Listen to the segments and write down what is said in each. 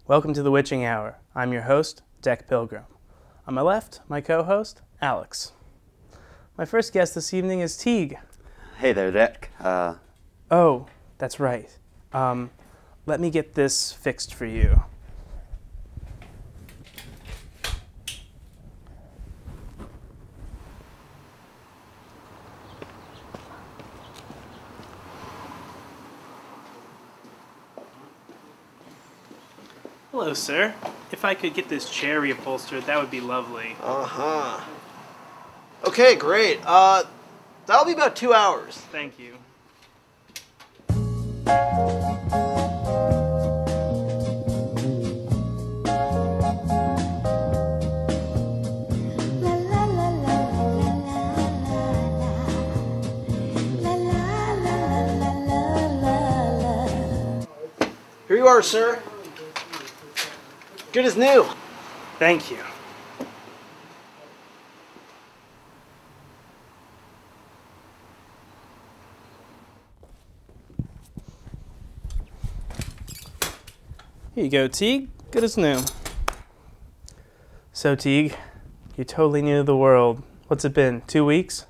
Welcome to the Witching Hour. I'm your host, Pilgrim. On my left, my co-host, Alex. My first guest this evening is Teague. Hey there, Deck. Oh, that's right. Let me get this fixed for you. Hello, sir. If I could get this chair reupholstered, that would be lovely. Uh-huh. Okay, great. That'll be about 2 hours. Thank you. Here you are, sir. Good as new. Thank you. Here you go, Teague. Good as new. So, Teague, you're totally new to the world. What's it been, 2 weeks?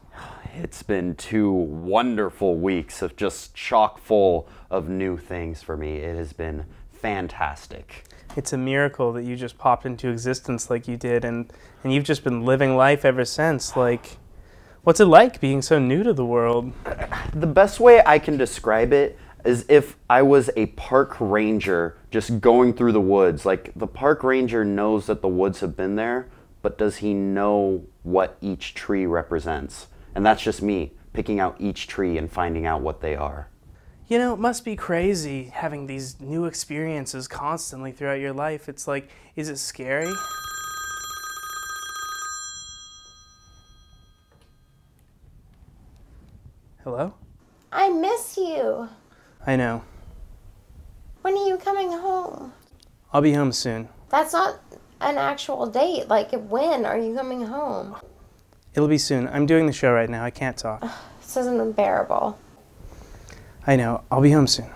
It's been 2 wonderful weeks of just chock full of new things for me. It has been fantastic. It's a miracle that you just popped into existence like you did, and you've just been living life ever since. Like, what's it like being so new to the world? The best way I can describe it is if I was a park ranger just going through the woods. Like, the park ranger knows that the woods have been there, but does he know what each tree represents? And that's just me picking out each tree and finding out what they are. You know, it must be crazy having these new experiences constantly throughout your life. It's like, is it scary? Hello? I miss you. I know. When are you coming home? I'll be home soon. That's not an actual date. Like, when are you coming home? It'll be soon. I'm doing the show right now. I can't talk. This isn't unbearable. I know. I'll be home soon.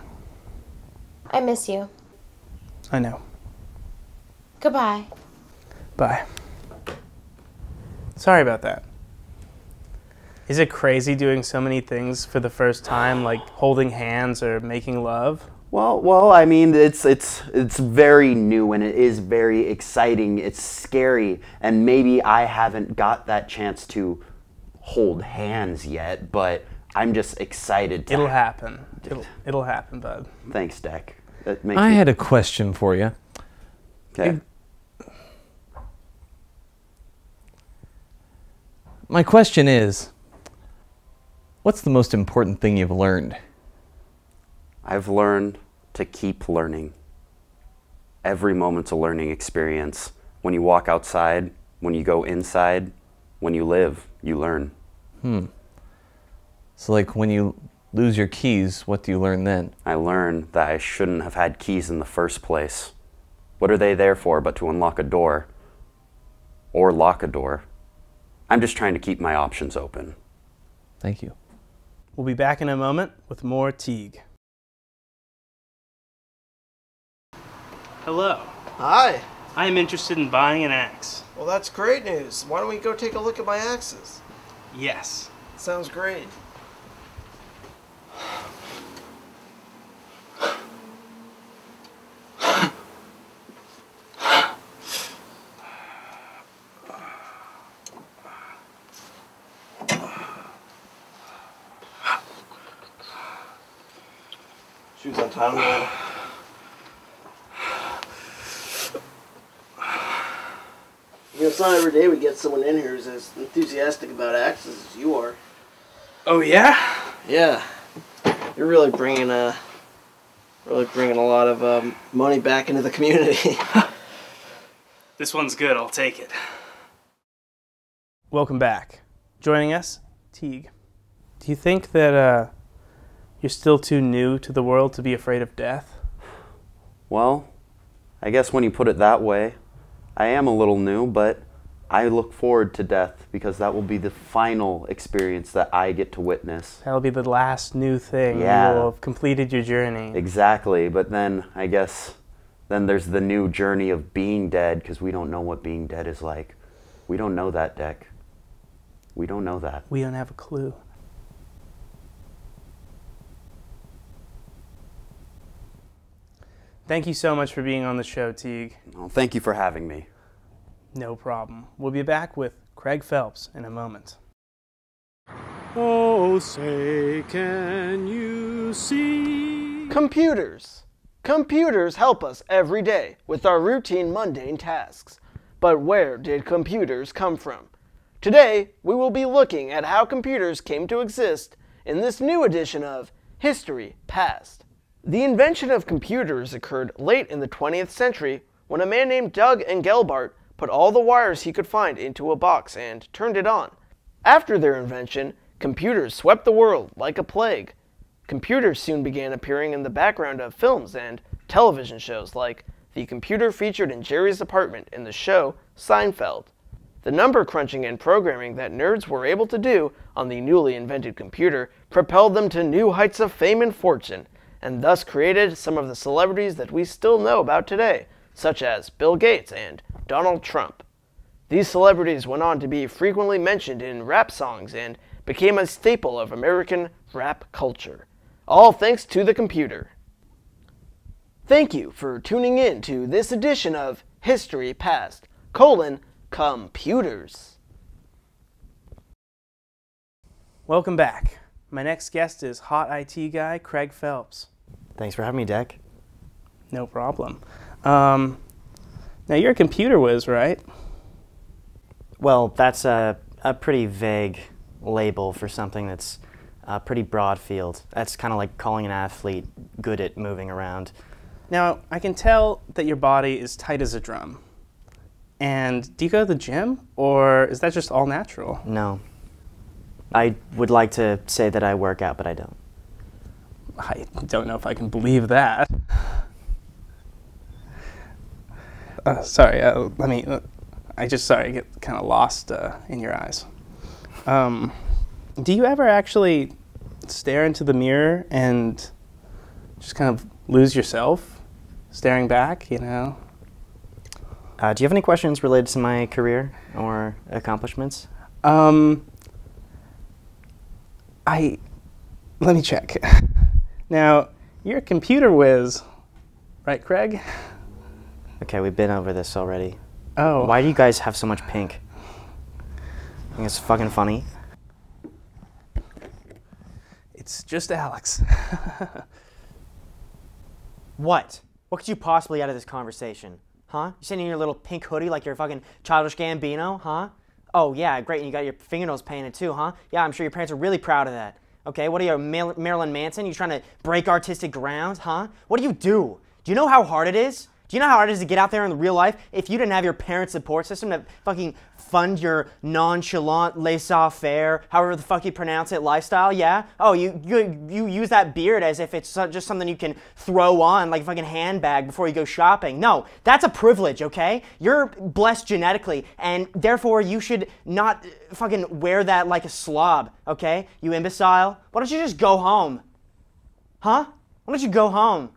I miss you. I know. Goodbye. Bye. Sorry about that. Is it crazy doing so many things for the first time, like holding hands or making love? Well, I mean, it's very new and it is very exciting. It's scary, and maybe I haven't got that chance to hold hands yet, but I'm just excited to. It'll happen. It'll happen, bud. Thanks, Deck. I had a question for you. Okay. My question is, what's the most important thing you've learned? I've learned to keep learning. Every moment's a learning experience. When you walk outside, when you go inside, when you live, you learn. So like when you lose your keys, what do you learn then? I learned that I shouldn't have had keys in the first place. What are they there for but to unlock a door? Or lock a door? I'm just trying to keep my options open. Thank you. We'll be back in a moment with more Teague. Hello. Hi. I am interested in buying an axe. Well, that's great news. Why don't we go take a look at my axes? Yes. Sounds great. Shoes on time, man. You know, it's not every day we get someone in here who's as enthusiastic about axes as you are. Oh, yeah? Yeah. You're really bringing a lot of money back into the community. This one's good. I'll take it. Welcome back. Joining us, Teague. Do you think that you're still too new to the world to be afraid of death? Well, I guess when you put it that way, I am a little new, but I look forward to death because that will be the final experience that I get to witness. That'll be the last new thing. Yeah. You will have completed your journey. Exactly, but then I guess Then there's the new journey of being dead, because we don't know what being dead is like. We don't know that, Deck. We don't know that. We don't have a clue. Thank you so much for being on the show, Teague. Well, thank you for having me. No problem. We'll be back with Craig Felps in a moment. Oh, say, can you see? Computers. Computers help us every day with our routine mundane tasks. But where did computers come from? Today, we will be looking at how computers came to exist in this new edition of History Past. The invention of computers occurred late in the 20th century when a man named Doug Engelbart put all the wires he could find into a box and turned it on. After their invention, computers swept the world like a plague. Computers soon began appearing in the background of films and television shows like the computer featured in Jerry's apartment in the show Seinfeld. The number crunching and programming that nerds were able to do on the newly invented computer propelled them to new heights of fame and fortune, and thus created some of the celebrities that we still know about today, such as Bill Gates and Donald Trump. These celebrities went on to be frequently mentioned in rap songs and became a staple of American rap culture, all thanks to the computer. Thank you for tuning in to this edition of History Past, computers. Welcome back. My next guest is hot IT guy Craig Felps. Thanks for having me, Deck. No problem. Now you're a computer whiz, right? Well, that's a pretty vague label for something that's a pretty broad field. That's kind of like calling an athlete good at moving around. Now, I can tell that your body is tight as a drum. And do you go to the gym, or is that just all natural? No. I would like to say that I work out, but I don't. I don't know if I can believe that. Sorry, I get kind of lost in your eyes. Do you ever actually stare into the mirror and just kind of lose yourself staring back, you know? Do you have any questions related to my career or accomplishments? Let me check. Now, you're a computer whiz, right, Craig? Okay, we've been over this already. Oh. Why do you guys have so much pink? I think it's fucking funny. It's just Alex. What? What could you possibly get out of this conversation? Huh? You sitting in your little pink hoodie like you're fucking Childish Gambino, huh? Oh, yeah, great, and you got your fingernails painted too, huh? Yeah, I'm sure your parents are really proud of that. Okay, what are you, Marilyn Manson? You trying to break artistic ground, huh? What do you do? Do you know how hard it is? Do you know how hard it is to get out there in real life if you didn't have your parents' support system to fucking fund your nonchalant, laissez-faire, however the fuck you pronounce it, lifestyle? Yeah? Oh, you use that beard as if it's just something you can throw on like a fucking handbag before you go shopping. No, that's a privilege, okay? You're blessed genetically, and therefore you should not fucking wear that like a slob, okay? You imbecile. Why don't you just go home? Huh? Why don't you go home?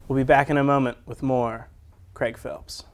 We'll be back in a moment with more Craig Felps.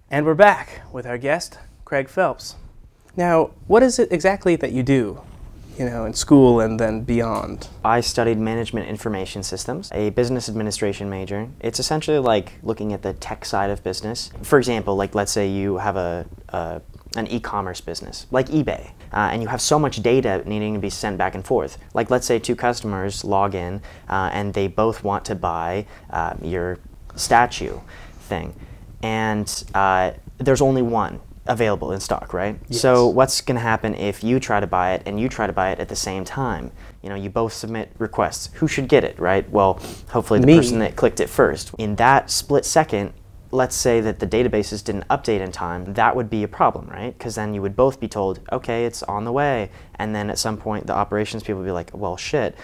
And we're back with our guest, Craig Felps. Now, what is it exactly that you do, in school and then beyond? I studied management information systems, a business administration major. It's essentially like looking at the tech side of business. For example, like let's say you have an e-commerce business, like eBay, and you have so much data needing to be sent back and forth. Like let's say two customers log in and they both want to buy your statue thing, and there's only one available in stock, right? Yes. So what's going to happen if you try to buy it and you try to buy it at the same time? You both submit requests. Who should get it, right? Well, hopefully the person that clicked it first. In that split second, let's say that the databases didn't update in time, that would be a problem, right? Because then you would both be told, okay, it's on the way. And then at some point, the operations people would be like, well, shit,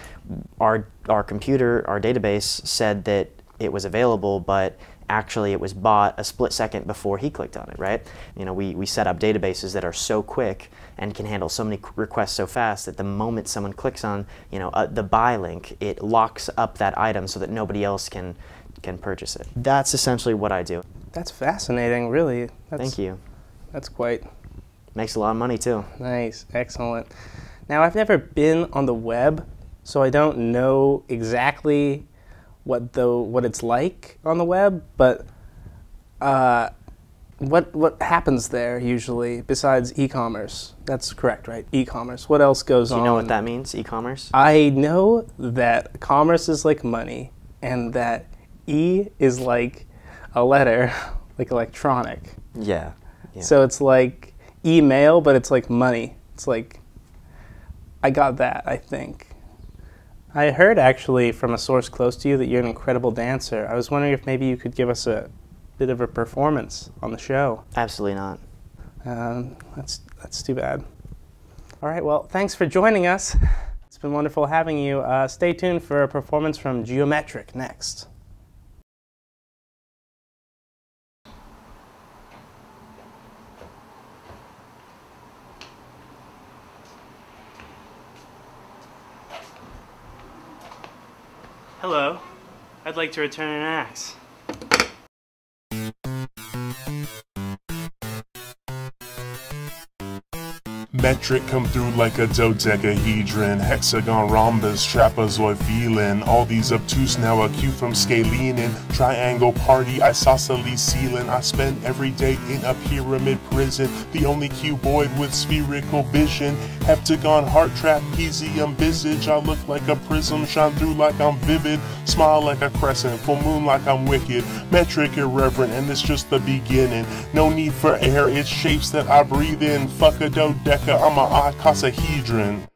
our computer, our database said that it was available, but actually it was bought a split second before he clicked on it, right? We set up databases that are so quick and can handle so many requests so fast that the moment someone clicks on, the buy link, it locks up that item so that nobody else can purchase it. That's essentially what I do. That's fascinating, really. Thank you. That's quite... Makes a lot of money too. Nice, excellent. Now, I've never been on the web, so I don't know exactly what it's like on the web, but what happens there usually besides e-commerce? That's correct, right? E-commerce. What else goes on? Do you know what that means, e-commerce? I know that commerce is like money, and that E is like a letter, like electronic. Yeah. So it's like email, but it's like money. It's like, I got that, I think. I heard actually from a source close to you that you're an incredible dancer. I was wondering if maybe you could give us a bit of a performance on the show. Absolutely not. That's too bad. All right, well, thanks for joining us. It's been wonderful having you. Stay tuned for a performance from Geometric next. Hello. I'd like to return an axe. Metric come through like a dodecahedron, hexagon, rhombus, trapezoid feeling. All these obtuse now acute from scalene and triangle party isosceles ceiling. I spend every day in a pyramid prison, the only cuboid with spherical vision. Heptagon, heart, trapezium, visage. I look like a prism, shine through like I'm vivid, smile like a crescent, full moon like I'm wicked. Metric irreverent, and it's just the beginning. No need for air, it's shapes that I breathe in. Fuck a dodeca, I'm a icosahedron.